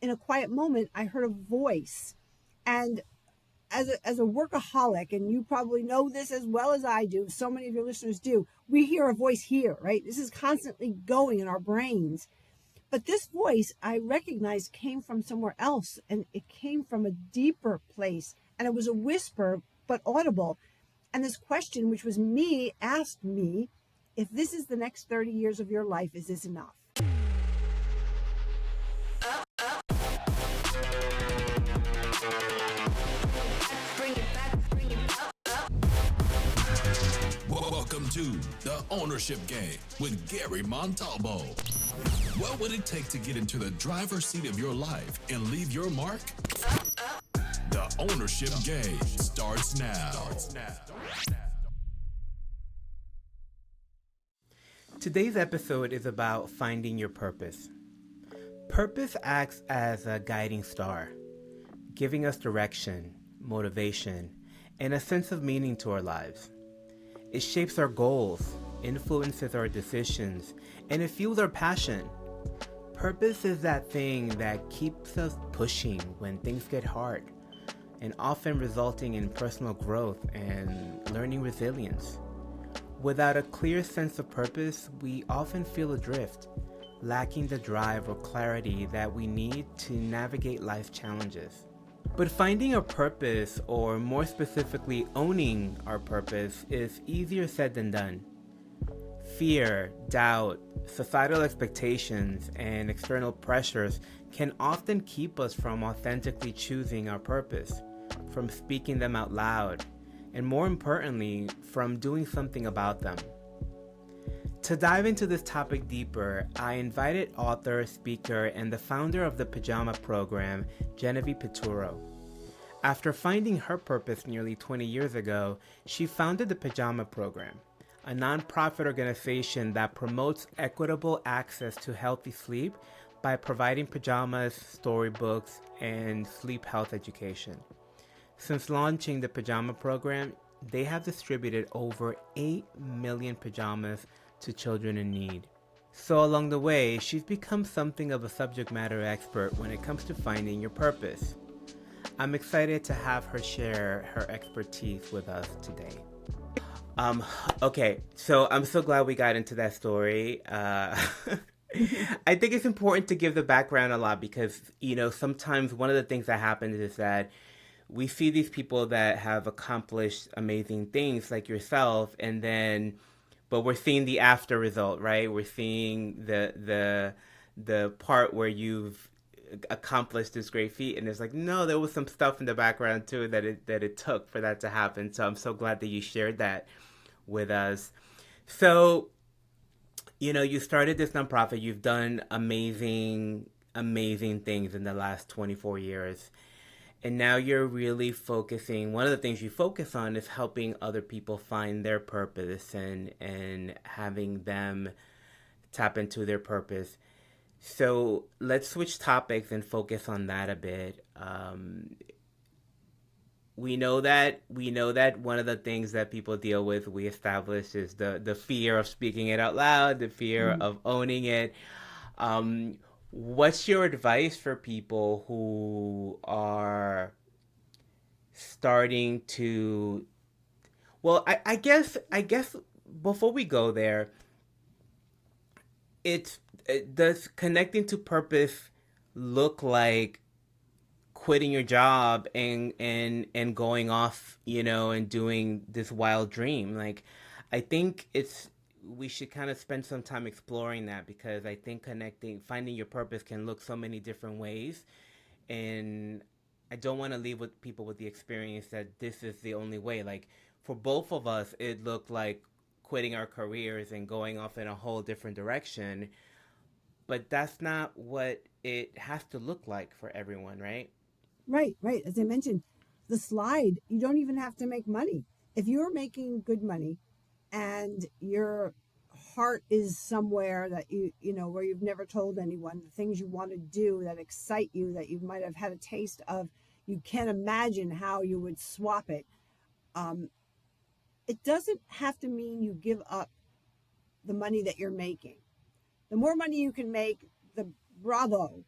in a quiet moment, I heard a voice. And as a workaholic, and you probably know this as well as I do, so many of your listeners do, we hear a voice here, right? This is constantly going in our brains. But this voice I recognized came from somewhere else, and it came from a deeper place. And it was a whisper, but audible. And this question, which was me, asked me, if this is the next 30 years of your life, is this enough? Welcome to The Ownership Game with Gary Montalvo. What would it take to get into the driver's seat of your life and leave your mark? The Ownership Game starts now. Today's episode is about finding your purpose. Purpose acts as a guiding star, giving us direction, motivation, and a sense of meaning to our lives. It shapes our goals, influences our decisions, and it fuels our passion. Purpose is that thing that keeps us pushing when things get hard, and often resulting in personal growth and learning resilience. Without a clear sense of purpose, we often feel adrift, lacking the drive or clarity that we need to navigate life challenges. But finding a purpose, or more specifically owning our purpose, is easier said than done. Fear, doubt, societal expectations, and external pressures can often keep us from authentically choosing our purpose, from speaking them out loud, and more importantly, from doing something about them. To dive into this topic deeper, I invited author, speaker, and the founder of the Pajama Program, Genevieve Piturro. After finding her purpose nearly 20 years ago, she founded the Pajama Program, a nonprofit organization that promotes equitable access to healthy sleep by providing pajamas, storybooks, and sleep health education. Since launching the Pajama Program, they have distributed over 8 million pajamas to children in need. So along the way, she's become something of a subject matter expert when it comes to finding your purpose. I'm excited to have her share her expertise with us today. Okay, so I'm so glad we got into that story. I think it's important to give the background a lot because, sometimes one of the things that happens is that we see these people that have accomplished amazing things like yourself, but we're seeing the after result, right? We're seeing the part where you've accomplished this great feat, and it's like, no, there was some stuff in the background too that it took for that to happen. So I'm so glad that you shared that with us. So, you started this nonprofit. You've done amazing things in the last 24 years. And now you're really focusing, one of the things you focus on is helping other people find their purpose and having them tap into their purpose. So let's switch topics and focus on that a bit. We know that one of the things that people deal with, we established, is the fear of speaking it out loud, the fear of owning it. What's your advice for people who are starting to, well, I guess before we go there, does connecting to purpose look like quitting your job and going off, and doing this wild dream? Like, I think we should kind of spend some time exploring that, because I think finding your purpose can look so many different ways. And I don't want to leave with people with the experience that this is the only way. Like, for both of us, it looked like quitting our careers and going off in a whole different direction. But that's not what it has to look like for everyone, right? Right. As I mentioned, the slide, you don't even have to make money. If you're making good money and your heart is somewhere that where you've never told anyone, the things you want to do that excite you, that you might have had a taste of, you can't imagine how you would swap it. It doesn't have to mean you give up the money that you're making. The more money you can make, the bravo.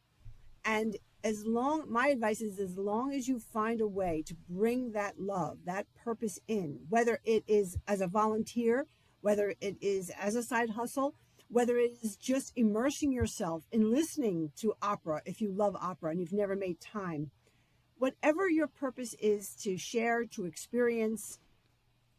And my advice is, as long as you find a way to bring that love, that purpose in, whether it is as a volunteer, whether it is as a side hustle, whether it is just immersing yourself in listening to opera, if you love opera and you've never made time, whatever your purpose is to share, to experience,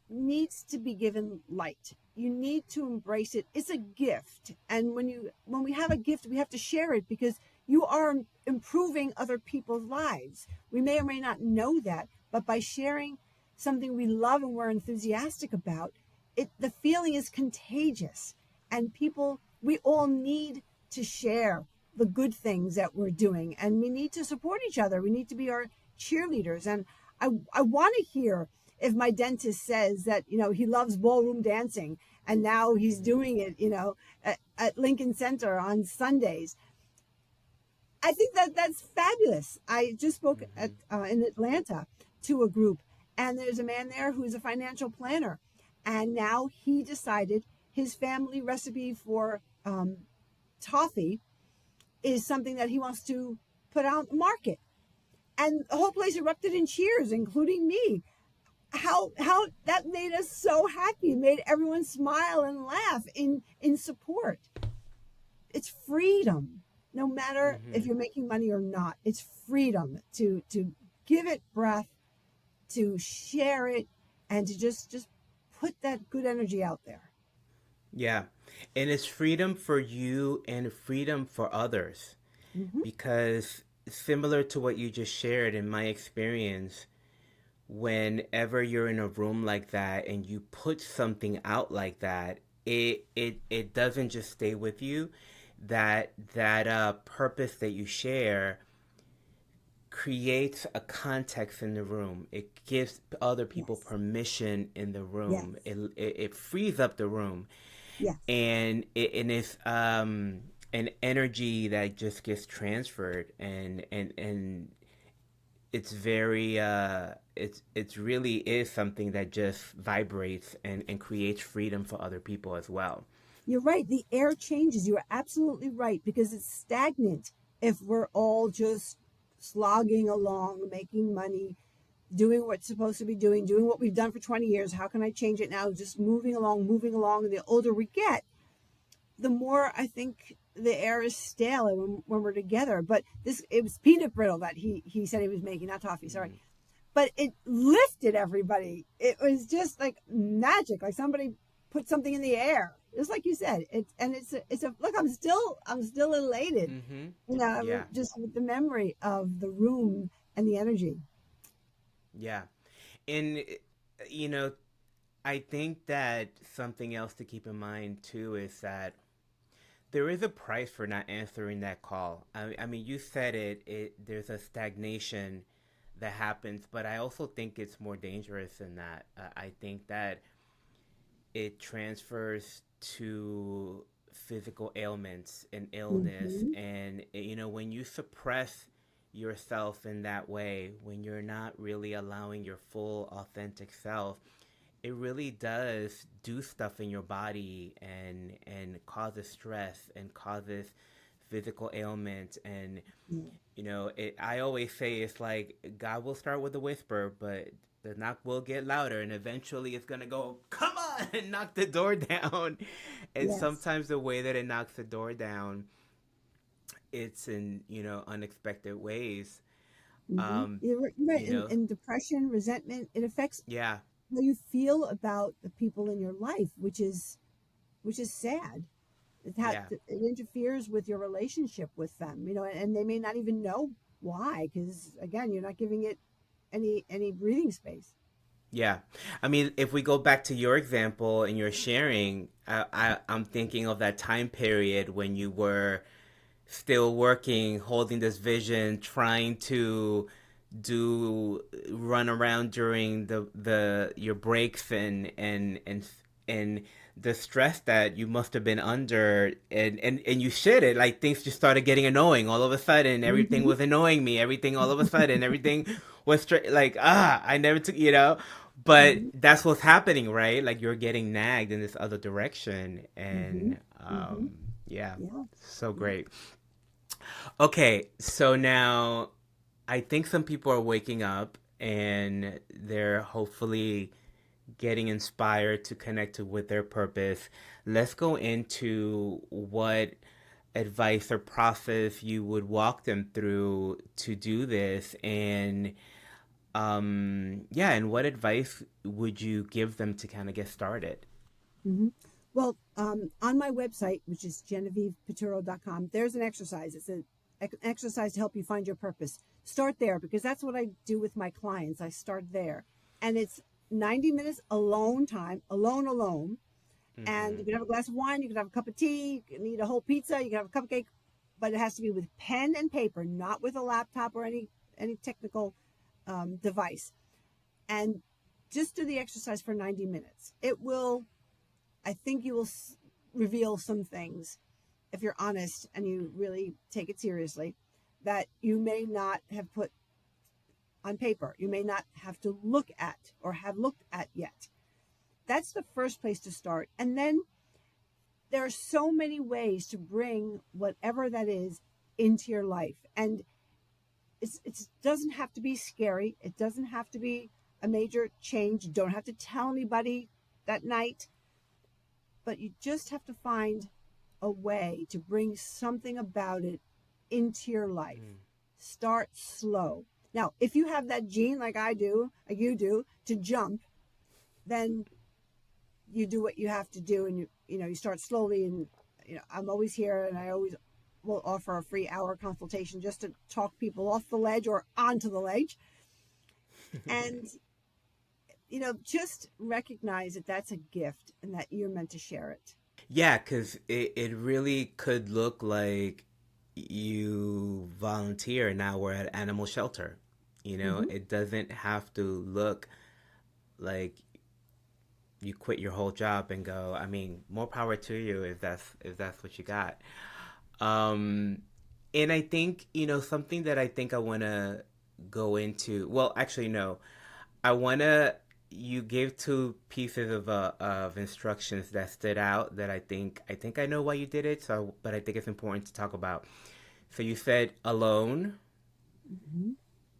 needs to be given light. You need to embrace it. It's a gift. And when we have a gift, we have to share it, because you are improving other people's lives. We may or may not know that, but by sharing something we love and we're enthusiastic about, the feeling is contagious. And we all need to share the good things that we're doing, and we need to support each other. We need to be our cheerleaders. And I want to hear if my dentist says that, he loves ballroom dancing and now he's doing it, at Lincoln Center on Sundays. I think that's fabulous. I just spoke in Atlanta to a group, and there's a man there who's a financial planner, and now he decided his family recipe for toffee is something that he wants to put out in the market. And the whole place erupted in cheers, including me. How that made us so happy. It made everyone smile and laugh in support. It's freedom. No matter if you're making money or not, it's freedom to give it breath, to share it, and to just put that good energy out there. Yeah. And it's freedom for you and freedom for others. Because similar to what you just shared, in my experience, whenever you're in a room like that and you put something out like that, it doesn't just stay with you. That purpose that you share creates a context in the room. It gives other people permission in the room. It frees up the room. And it's an energy that just gets transferred, and it's very it's really is something that just vibrates and creates freedom for other people as well. You're right. The air changes. You are absolutely right, because it's stagnant if we're all just slogging along, making money, doing what's supposed to be doing what we've done for 20 years. How can I change it now? Just moving along. And the older we get, the more I think the air is stale when we're together. But it was peanut brittle that he said he was making, not toffee, sorry. But it lifted everybody. It was just like magic, like somebody put something in the air. Just like you said, it's a look. I'm still elated, just with the memory of the room and the energy. Yeah, and I think that something else to keep in mind too is that there is a price for not answering that call. I mean, you said it. There's a stagnation that happens, but I also think it's more dangerous than that. I think that it transfers to physical ailments and illness. And, when you suppress yourself in that way, when you're not really allowing your full authentic self, it really does do stuff in your body and causes stress and causes physical ailments. And, I always say it's like God will start with a whisper, but the knock will get louder, and eventually it's going to go, come on, and knock the door down. And sometimes the way that it knocks the door down, it's in, unexpected ways. You're right. And depression, resentment, it affects how you feel about the people in your life, which is sad. It interferes with your relationship with them, and they may not even know why, because again, you're not giving it any breathing space. Yeah. I mean, if we go back to your example and your sharing, I'm thinking of that time period when you were still working, holding this vision, trying to run around during your breaks and the stress that you must have been under, and you shared it, like things just started getting annoying all of a sudden. Everything was annoying me. Everything all of a sudden, everything was like, I never took, but that's what's happening, right? Like you're getting nagged in this other direction. And so great. Okay, so now I think some people are waking up and they're hopefully getting inspired to connect with their purpose. Let's go into what advice or process you would walk them through to do this, and yeah, and what advice would you give them to kind of get started? Hmm. Well, on my website, which is GenevievePiturro.com, there's an exercise. It's an exercise to help you find your purpose. Start there because that's what I do with my clients. I start there. And it's 90 minutes alone time, alone. And you Mm-hmm. can have a glass of wine, you can have a cup of tea, you can eat a whole pizza, you can have a cupcake, but it has to be with pen and paper, not with a laptop or any technical device. And just do the exercise for 90 minutes. It will, I think you will reveal some things if you're honest and you really take it seriously that you may not have put on paper. You may not have to look at or have looked at yet. That's the first place to start. And then there are so many ways to bring whatever that is into your life. And it doesn't have to be scary. It doesn't have to be a major change. You don't have to tell anybody that night, but you just have to find a way to bring something about it into your life. Start slow. Now, if you have that gene like I do, like you do, to jump, then you do what you have to do, and you start slowly. And I'm always here, and I always will offer a free hour consultation just to talk people off the ledge or onto the ledge. And just recognize that that's a gift and that you're meant to share it. Yeah, because it really could look like you volunteer now we're at animal shelter. Hmm. It doesn't have to look like you quit your whole job and go. I mean, more power to you if that's what you got. Um, and I think something that I think I want to go into. Well, actually, no. I wanna. You gave two pieces of instructions that stood out that I think I know why you did it. So, but I think it's important to talk about. So you said alone Hmm.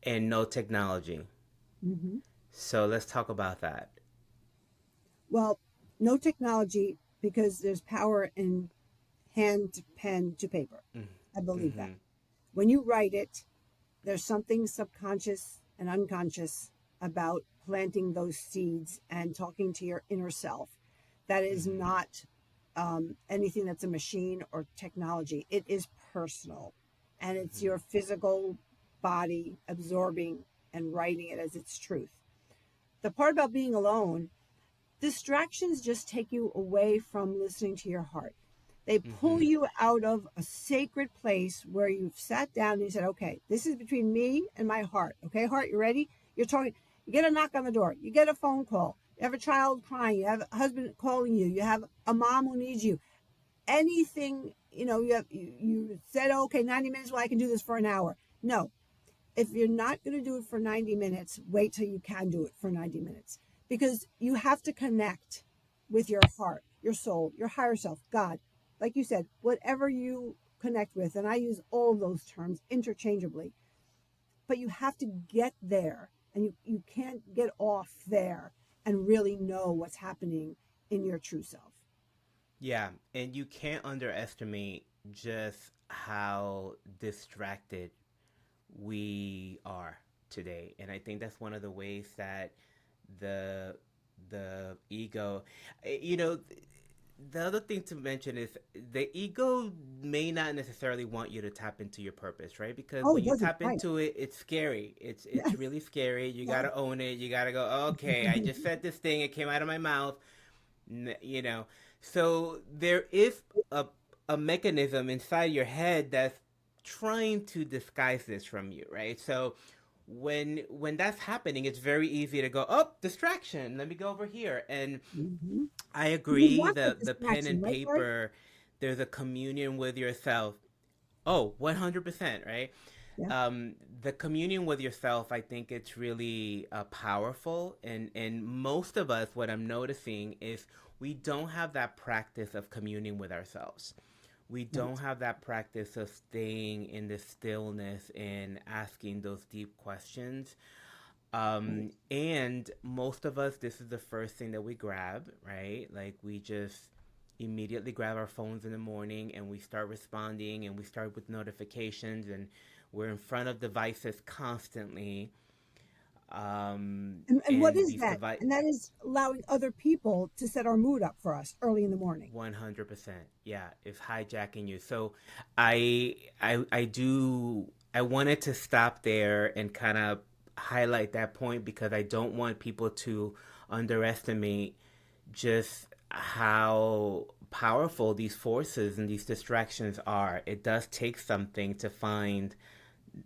and no technology. Hmm. So let's talk about that. Well, no technology because there's power in hand to pen to paper. I believe that. Mm-hmm. When you write it, there's something subconscious and unconscious about planting those seeds and talking to your inner self. That is Mm-hmm. not anything that's a machine or technology. It is personal, and it's Mm-hmm. your physical body absorbing and writing it as its truth. The part about being alone, distractions just take you away from listening to your heart. They pull Mm-hmm. you out of a sacred place where you've sat down and you said, okay, this is between me and my heart. Okay, heart, you ready? You're talking, you get a knock on the door, you get a phone call, you have a child crying, you have a husband calling you, you have a mom who needs you. Anything, you said, okay, 90 minutes, well, I can do this for an hour. No, if you're not going to do it for 90 minutes, wait till you can do it for 90 minutes because you have to connect with your heart, your soul, your higher self, God. Like you said, whatever you connect with, and I use all of those terms interchangeably, but you have to get there and you can't get off there and really know what's happening in your true self. Yeah, and you can't underestimate just how distracted we are today. And I think that's one of the ways that the the ego, you know, the other thing to mention is the ego may not necessarily want you to tap into your purpose, right? Because Oh, when it you doesn't. tap Right. into it, it's scary. It's Yes. really scary. You Yes. gotta own it. You gotta go. Okay, I just said this thing. It came out of my mouth. You know. So there is a a mechanism inside your head that's trying to disguise this from you, right? So when that's happening, it's very easy to go, oh, distraction. Let me go over here. And Hmm. I You agree. want that The pen distraction, and right, Gary? paper, there's a communion with yourself. Oh, 100%, right? Yeah. The communion with yourself, I think it's really powerful. And most of us, what I'm noticing is we don't have that practice of communing with ourselves. We Right. don't have that practice of staying in the stillness and asking those deep questions. Right. And most of us, this is the first thing that we grab, right? Like we just immediately grab our phones in the morning and we start responding and we start with notifications and we're in front of devices constantly. And what And is these that? devices, And that is allowing other people to set our mood up for us early in the morning. 100%. Yeah, it's hijacking you. So I wanted to stop there and kind of highlight that point because I don't want people to underestimate just how powerful these forces and these distractions are. It does take something to find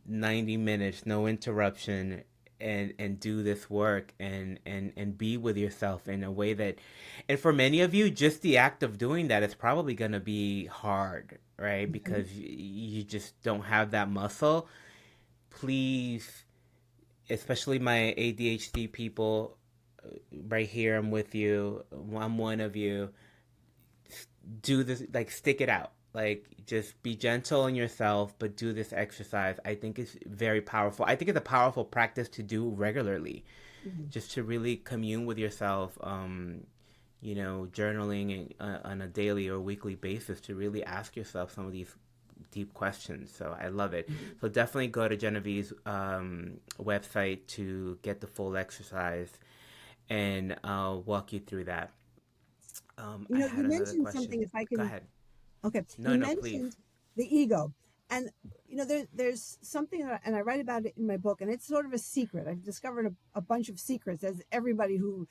90 minutes, no interruption, and do this work and be with yourself in a way that, and for many of you, just the act of doing that is probably going to be hard, right? Mhm. Because you just don't have that muscle. Please, especially my ADHD people, right here, I'm with you. I'm one of you. Do this, like, stick it out, like just be gentle on yourself, but do this exercise. I think it's very powerful. I think it's a powerful practice to do regularly, Mhm. just to really commune with yourself. Journaling on a daily or weekly basis to really ask yourself some of these deep questions. So I love it. Mhm. So definitely go to Genevieve's website to get the full exercise, and I'll walk you through that. I You had another mentioned something, question. if I Go can. ahead. Okay, No, you no, please. mentioned the ego, and there's something that, and I write about it in my book, and it's sort of a secret. I've discovered a bunch of secrets, as everybody who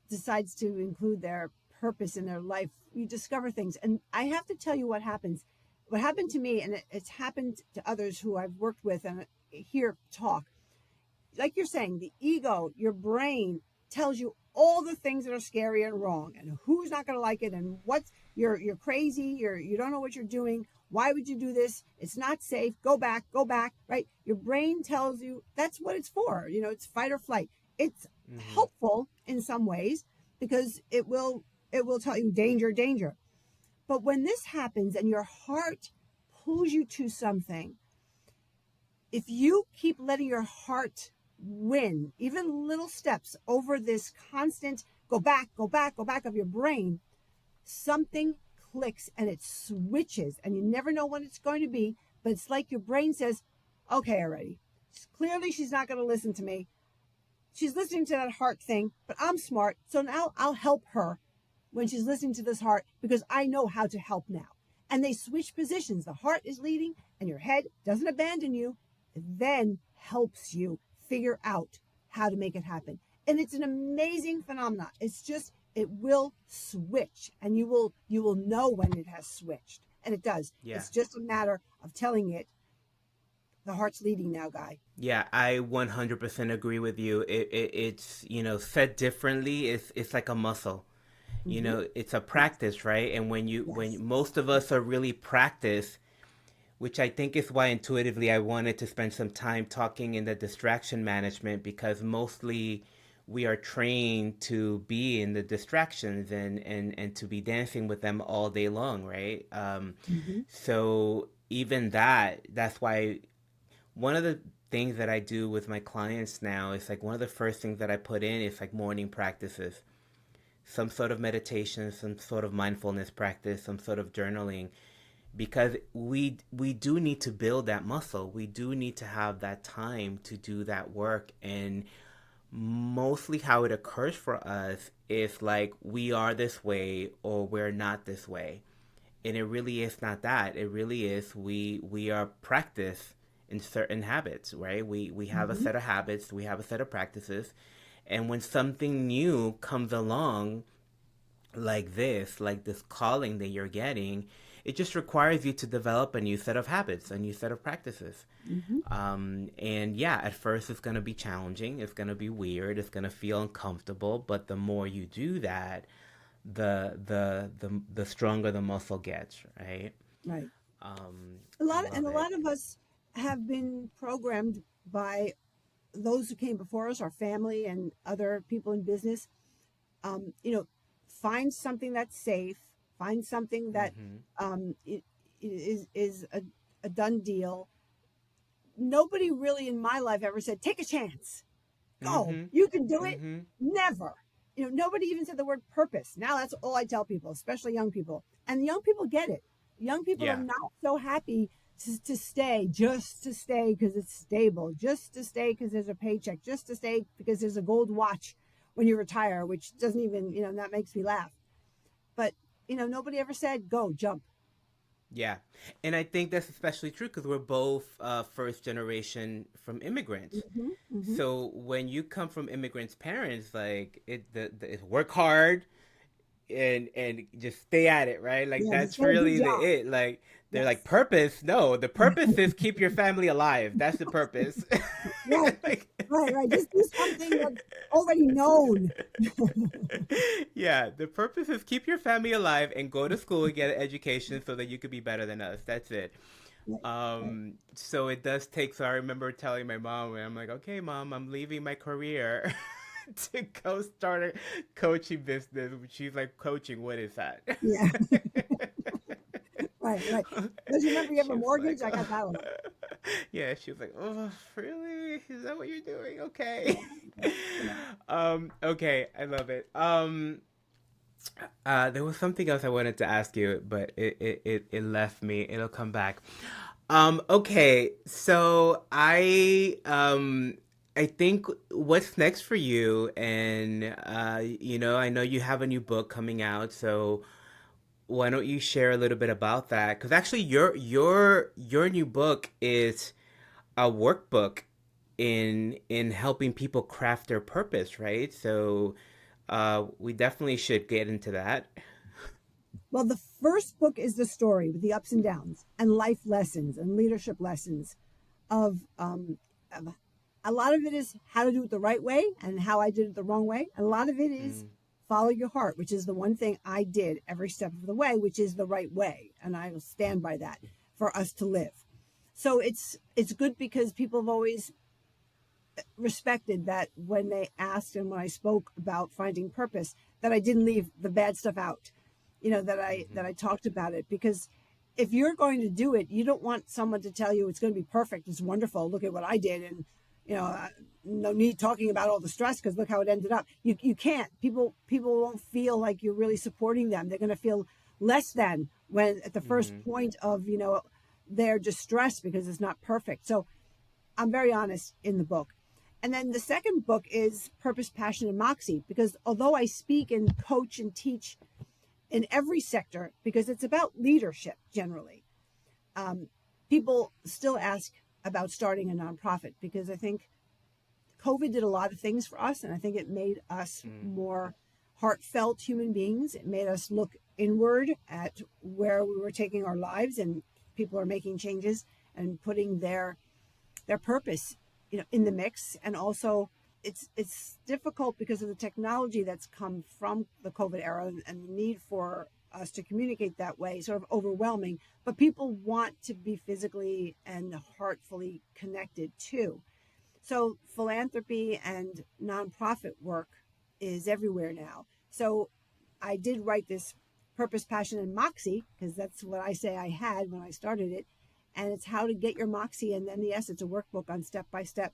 decides to include their purpose in their life, you discover things. And I have to tell you what happens. What happened to me, and it's happened to others who I've worked with and hear talk, like you're saying, the ego, your brain tells you all the things that are scary and wrong, and who's not going to like it, and what's you're crazy, you don't know what you're doing. Why would you do this? It's not safe. Go back. Right? Your brain tells you that's what it's for. It's fight or flight. It's Mm-hmm. helpful in some ways because it will tell you danger, danger. But when this happens and your heart pulls you to something, if you keep letting your heart win, even little steps over this constant go back of your brain, something clicks and it switches, and you never know when it's going to be. But it's like your brain says, okay, already. Clearly, she's not going to listen to me. She's listening to that heart thing, but I'm smart. So now I'll help her when she's listening to this heart because I know how to help now. And they switch positions. The heart is leading and your head doesn't abandon you. It then helps you figure out how to make it happen. And it's an amazing phenomenon. It's just, it will switch and you will know when it has switched. And it does. Yeah. It's just a matter of telling it the heart's leading now, guy. Yeah, I 100% agree with you. It's, said differently, it's like a muscle. Mm-hmm. It's a Yes. practice, right? And when Yes. most of us are really practiced, which I think is why intuitively I wanted to spend some time talking in the distraction management, because mostly we are trained to be in the distractions and to be dancing with them all day long, right? Mm-hmm. So even that's why one of the things that I do with my clients now is like one of the first things that I put in is like morning practices, some sort of meditation, some sort of mindfulness practice, some sort of journaling, because we do need to build that muscle. We do need to have that time to do that work. And mostly how it occurs for us is like we are this way or we're not this way. And it really is not that. It really is we are practiced in certain habits, right? We have a Mm-hmm. set of habits, we have a set of practices, and when something new comes along, like this calling that you're getting, it just requires you to develop a new set of habits, a new set of practices. Mm-hmm. And yeah, at first it's going to be challenging, it's going to be weird, it's going to feel uncomfortable, but the more you do that, the stronger the muscle gets, right? Right. I A love it. lot of us have been programmed by those who came before us, our family and other people in business. Um, you know, find something that's safe, Find something that is a done deal. Nobody really in my life ever said, take a chance. Go. Mm-hmm. You can do it. Mm-hmm. Never. Nobody even said the word purpose. Now that's all I tell people, especially young people. And young people get it. Young people are Yeah. not so happy to stay, just to stay because it's stable, just to stay because there's a paycheck, just to stay because there's a gold watch when you retire, which doesn't even, that makes me laugh. But, nobody ever said, go, jump. Yeah. And I think that's especially true because we're both first generation from immigrants. Mm-hmm, mm-hmm. So when you come from immigrants' parents, like it's work hard and just stay at it, right? Like Yeah, just that's get a good really job. it. Like they're Yes. like purpose. No, the purpose is keep your family alive. That's the purpose. Right. Like, Right. Just do something that's already known. yeah, the purpose is keep your family alive and go to school and get an education so that you could be better than us. That's it. Right. So it does take. So I remember telling my mom, and I'm like, okay, mom, I'm leaving my career to go start a coaching business. She's like, coaching, what is that? Yeah. Right. Don't you remember you have a She was mortgage? like, I got that one. yeah, she was like, oh, really? Is that what you're doing? Okay. Yeah. Okay, I love it. There was something else I wanted to ask you, but it left me. It'll come back. Okay, so I think what's next for you, and I know you have a new book coming out, so why don't you share a little bit about that? Because actually, your new book is a workbook in helping people craft their purpose, right? So we definitely should get into that. Well, the first book is the story with the ups and downs and life lessons and leadership lessons of a lot of it is how to do it the right way and how I did it the wrong way. And a lot of it is Mm, follow your heart, which is the one thing I did every step of the way, which is the right way. And I will stand by that for us to live. So it's good because people have always respected that when they asked and when I spoke about finding purpose, that I didn't leave the bad stuff out, that I talked about it, because if you're going to do it, you don't want someone to tell you it's going to be perfect, it's wonderful, look at what I did, and you know no need talking about all the stress because look how it ended up. You can't. People won't feel like you're really supporting them. They're going to feel less than when at the first mm-hmm. point of their distress because it's not perfect. So I'm very honest in the book. And then the second book is Purpose, Passion, and Moxie, because although I speak and coach and teach in every sector, because it's about leadership generally, people still ask about starting a nonprofit because I think COVID did a lot of things for us. And I think it made us Mm, more heartfelt human beings. It made us look inward at where we were taking our lives, and people are making changes and putting their purpose in the mix. And also it's difficult because of the technology that's come from the COVID era and the need for us to communicate that way, sort of overwhelming, but people want to be physically and heartfully connected too. So philanthropy and nonprofit work is everywhere now. So I did write this Purpose, Passion, and Moxie because that's what I say I had when I started it. And it's how to get your Moxie. And then, yes, it's a workbook on step by step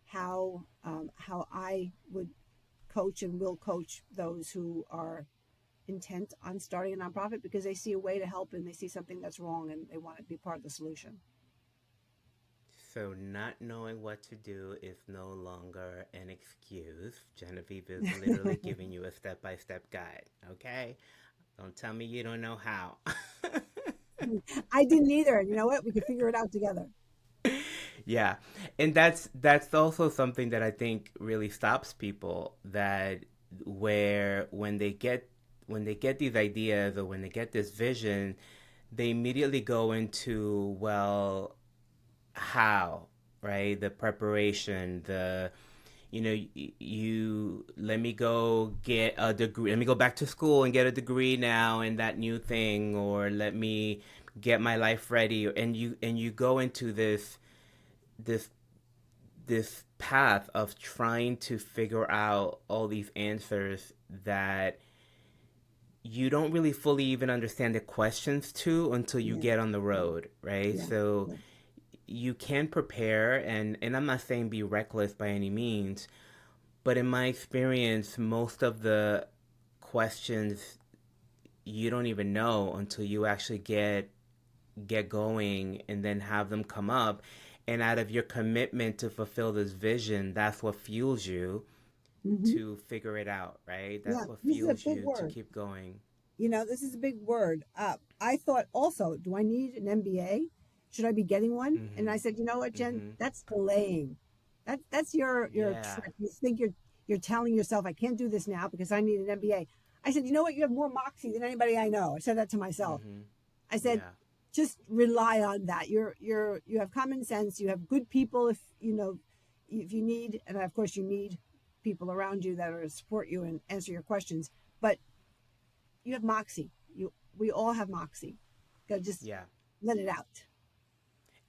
how I would coach and will coach those who are intent on starting a nonprofit because they see a way to help and they see something that's wrong and they want to be part of the solution. so not knowing what to do is no longer an excuse. Genevieve is literally giving you a step-by-step guide, okay? Don't tell me you don't know how. I didn't either. And you know what? We could figure it out together. Yeah. And that's also something that I think really stops people, that where when they get these ideas or when they get this vision, they immediately go into, well, how, right? The preparation, you let me go get a degree, let me go back to school and get a degree now in that new thing, or let me get my life ready, and you go into this this path of trying to figure out all these answers that you don't really fully even understand the questions to until you Yeah. get on the road, right? Yeah. So Yeah. you can prepare, and I'm not saying be reckless by any means, but in my experience, most of the questions you don't even know until you actually get going and then have them come up. And out of your commitment to fulfill this vision, that's what fuels you Hmm. to figure it out, right? Yeah. That's what This is a fuels big you to word. keep going. This is a big word. I thought also, do I need an MBA? Should I be getting one? And I Mm-hmm. said, you know what, Jen, Mm-hmm. that's delaying. That's your Yeah. trick. You think you're telling yourself, I can't do this now because I need an MBA. I said, you know what, you have more moxie than anybody I know. I said that to myself. Mm-hmm. I said, Yeah. just rely on that. You have common sense. You have good people if you need, and of course you need people around you that are to support you and answer your questions. But you have moxie. We all have moxie. Gotta just Yeah. let it out.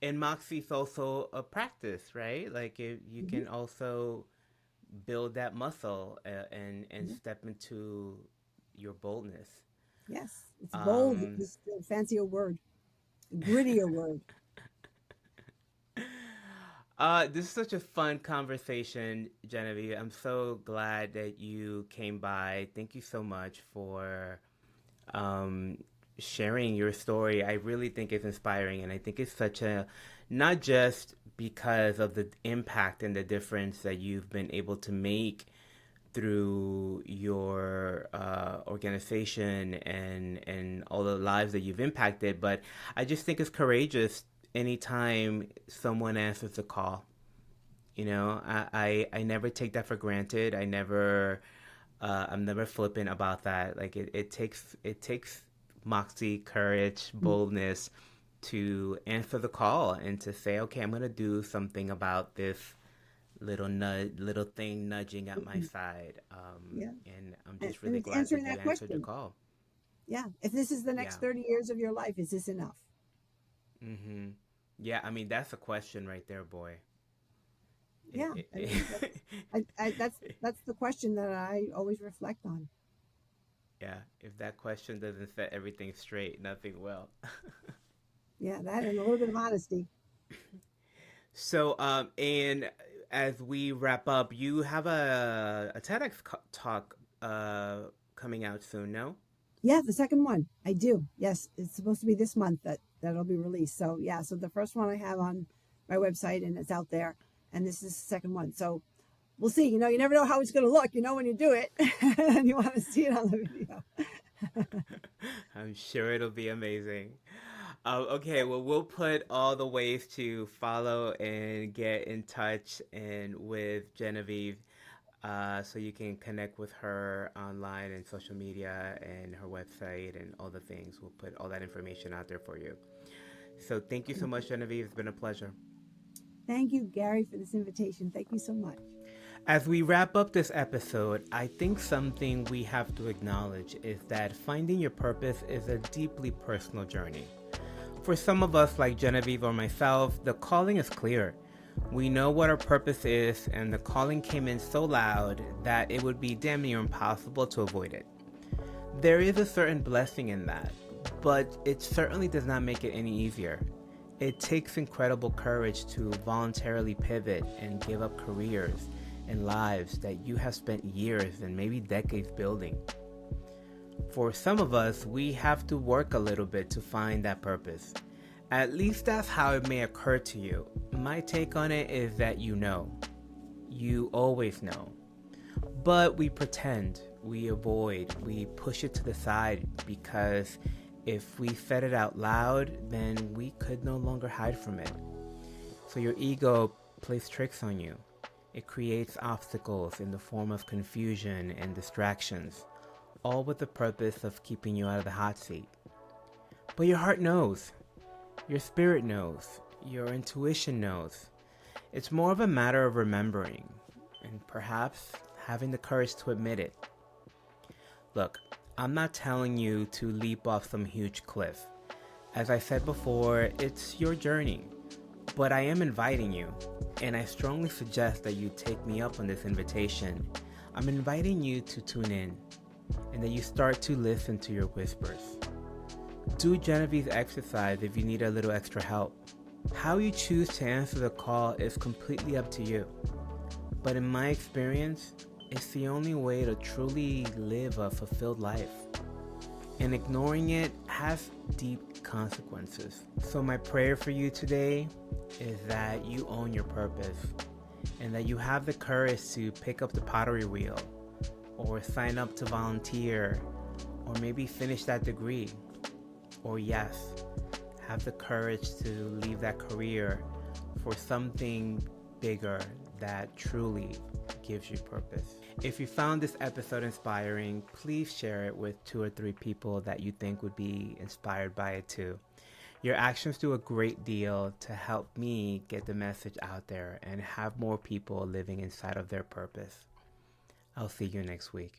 And Moxie's also a practice, right? Like you Hmm. can also build that muscle and Yeah. step into your boldness. Yes, it's bold. Um, It's a fancier word, grittier word. this is such a fun conversation, Genevieve. I'm so glad that you came by. Thank you so much for um, sharing your story. I really think it's inspiring, and I think it's such a not just because of the impact and the difference that you've been able to make through your organization and all the lives that you've impacted, but I just think it's courageous anytime someone answers the call. I never take that for granted. I'm never flippant about that. Like it takes moxie, courage, boldness to answer the call and to say, okay, I'm gonna do something about this little thing nudging at my Mhm. side. Yeah, And I'm and, just and really it's glad that answering you that answered the question. call. Yeah, if this is the Yeah. next 30 years of your life, is this enough? Mm-hmm. Yeah. I mean, that's a question right there, boy. Yeah, It, I mean that's the question that I always reflect on. yeah. If that question doesn't set everything straight, nothing will. Yeah, that and a little bit of honesty. So, and as we wrap up, you have a TEDx talk coming out soon, no? Yeah, the second one I do. Yes, it's supposed to be this month that'll be released. So yeah, so the first one I have on my website and it's out there, and this is the second one. So we'll see. You never know how it's going to look. When you do it, and you want to see it on the video. I'm sure it'll be amazing. Okay, well, we'll put all the ways to follow and get in touch and with Genevieve, so you can connect with her online and social media and her website and all the things. We'll put all that information out there for you. So thank you so much, Genevieve. It's been a pleasure. Thank you, Gary, for this invitation. Thank you so much. As we wrap up this episode, I think something we have to acknowledge is that finding your purpose is a deeply personal journey. For some of us, like Genevieve or myself, the calling is clear. We know what our purpose is, and the calling came in so loud that it would be damn near impossible to avoid it. There is a certain blessing in that, but it certainly does not make it any easier. It takes incredible courage to voluntarily pivot and give up careers and lives that you have spent years and maybe decades building. For some of us, we have to work a little bit to find that purpose. At least that's how it may occur to you. My take on it is that you know. You always know. But we pretend, we avoid, we push it to the side because if we said it out loud, then we could no longer hide from it. So your ego plays tricks on you. It creates obstacles in the form of confusion and distractions, all with the purpose of keeping you out of the hot seat. But your heart knows. Your spirit knows. Your intuition knows. It's more of a matter of remembering and perhaps having the courage to admit it. Look, I'm not telling you to leap off some huge cliff. As I said before, it's your journey. But I am inviting you, and I strongly suggest that you take me up on this invitation. I'm inviting you to tune in, and that you start to listen to your whispers. Do Genevieve's exercise if you need a little extra help. How you choose to answer the call is completely up to you. But in my experience, it's the only way to truly live a fulfilled life. And ignoring it has deep consequences. So my prayer for you today is that you own your purpose and that you have the courage to pick up the pottery wheel or sign up to volunteer or maybe finish that degree. Or yes, have the courage to leave that career for something bigger that truly gives you purpose. If you found this episode inspiring, please share it with 2 or 3 people that you think would be inspired by it too. Your actions do a great deal to help me get the message out there and have more people living inside of their purpose. I'll see you next week.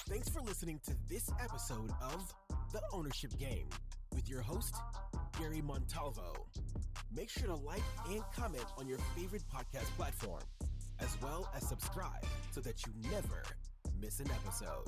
Thanks for listening to this episode of The Ownership Game with your host, Gary Montalvo. Make sure to like and comment on your favorite podcast platform, as well as subscribe so that you never miss an episode.